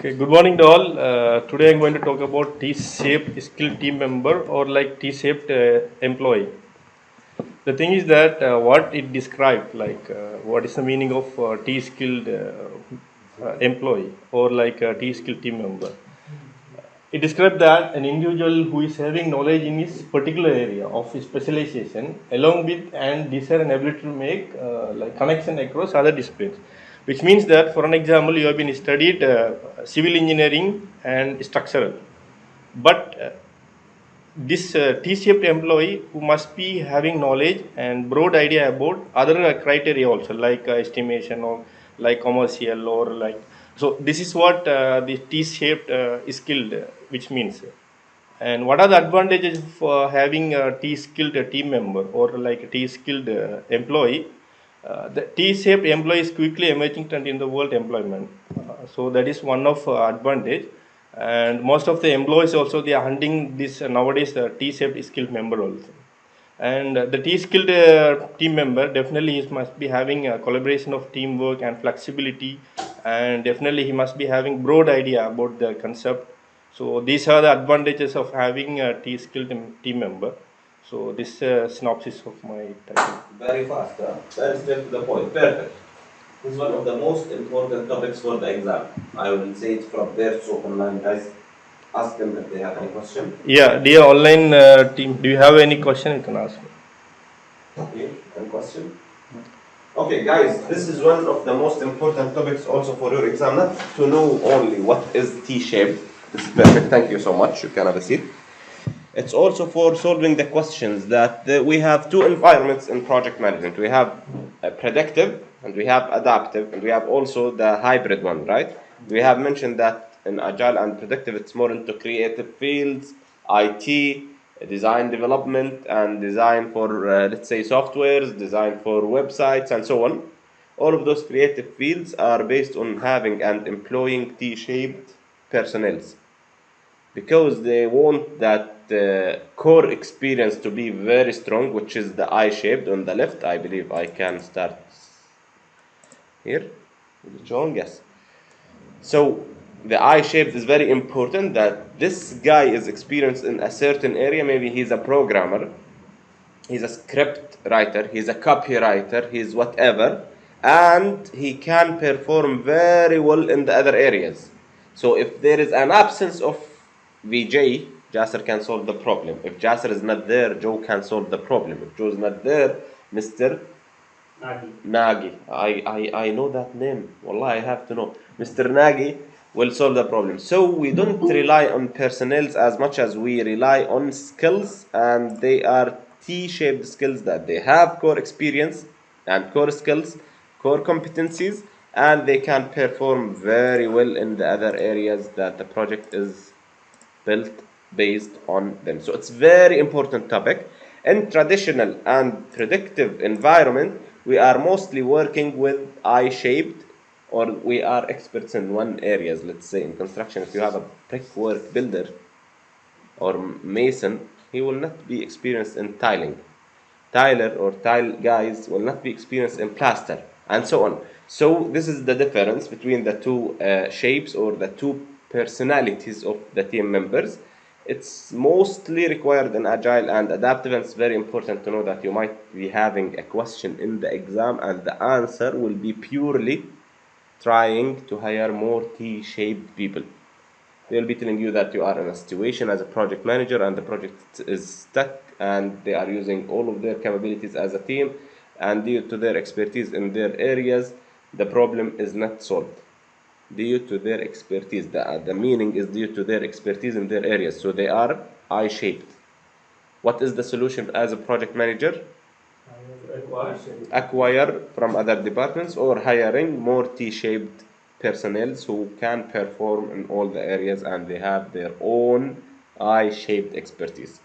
Okay, good morning to all. Today I'm going to talk about T-shaped skilled team member or like T-shaped employee. The thing is that what it described, what is the meaning of T-skilled employee or like a T-skilled team member. It describes that an individual who is having knowledge in his particular area of his specialization, along with and desire and ability to make like connection across other disciplines. Which means that, for an example, you have been studied civil engineering and structural, but this T-shaped employee who must be having knowledge and broad idea about other criteria also, like estimation or like commercial or like. So this is what the T-shaped is skilled, which means. And what are the advantages of having a T-skilled team member or like a T-skilled employee? The T-shaped employee is quickly emerging trend in the world employment. So that is one of advantage. And most of the employees also they are hunting this nowadays the T-shaped skilled member also. And the T-skilled team member definitely he must be having a collaboration of teamwork and flexibility, and definitely he must be having broad idea about the concept. So these are the advantages of having a T-skilled team member. So this synopsis of my title. Very fast, very straight to the point. Perfect. This is one of the most important topics for the exam. I will say it from there, so online guys, ask them if they have any question. Yeah, dear online team, do you have any question? You can ask me. Okay, any question? Okay, guys, this is one of the most important topics also for your exam. Not to know only what is T-shape. This is perfect. Thank you so much. You can have a seat. It's also for solving the questions that we have two environments in project management. We have predictive and we have adaptive, and we have also the hybrid one, right? We have mentioned that in agile and predictive, it's more into creative fields, IT, design development, and design for, let's say, softwares, design for websites, and so on. All of those creative fields are based on having and employing T-shaped personnels, because they want that core experience to be very strong, which is the I-shaped on the left. I believe I can start here. Is it showing? Yes. So the I-shaped is very important, that this guy is experienced in a certain area. Maybe he's a programmer, he's a script writer, he's a copywriter, he's whatever, and he can perform very well in the other areas. So if there is an absence of VJ, Jasser can solve the problem. If Jasser is not there, Joe can solve the problem. If Joe is not there, Mr. Nagi. I know that name. Wallah, I have to know. Mr. Nagi will solve the problem. So we don't rely on personnel as much as we rely on skills, and they are T-shaped skills that they have core experience and core skills, core competencies, and they can perform very well in the other areas that the project is built based on them. So it's very important topic. In traditional and predictive environment, we are mostly working with I-shaped, or we are experts in one areas. Let's say in construction, if you have a brickwork builder or mason, he will not be experienced in tiling. Tiler or tile guys will not be experienced in plaster, and so on. So this is the difference between the two shapes or the two personalities of the team members. It's mostly required in agile and adaptive, and it's very important to know that you might be having a question in the exam and the answer will be purely trying to hire more T-shaped people. They'll be telling you that you are in a situation as a project manager and the project is stuck, and they are using all of their capabilities as a team, and due to their expertise in their areas, the problem is not solved. Due to their expertise, the meaning is due to their expertise in their areas. So they are I-shaped. What is the solution as a project manager? Acquire from other departments or hiring more T-shaped personnel who can perform in all the areas and they have their own I-shaped expertise.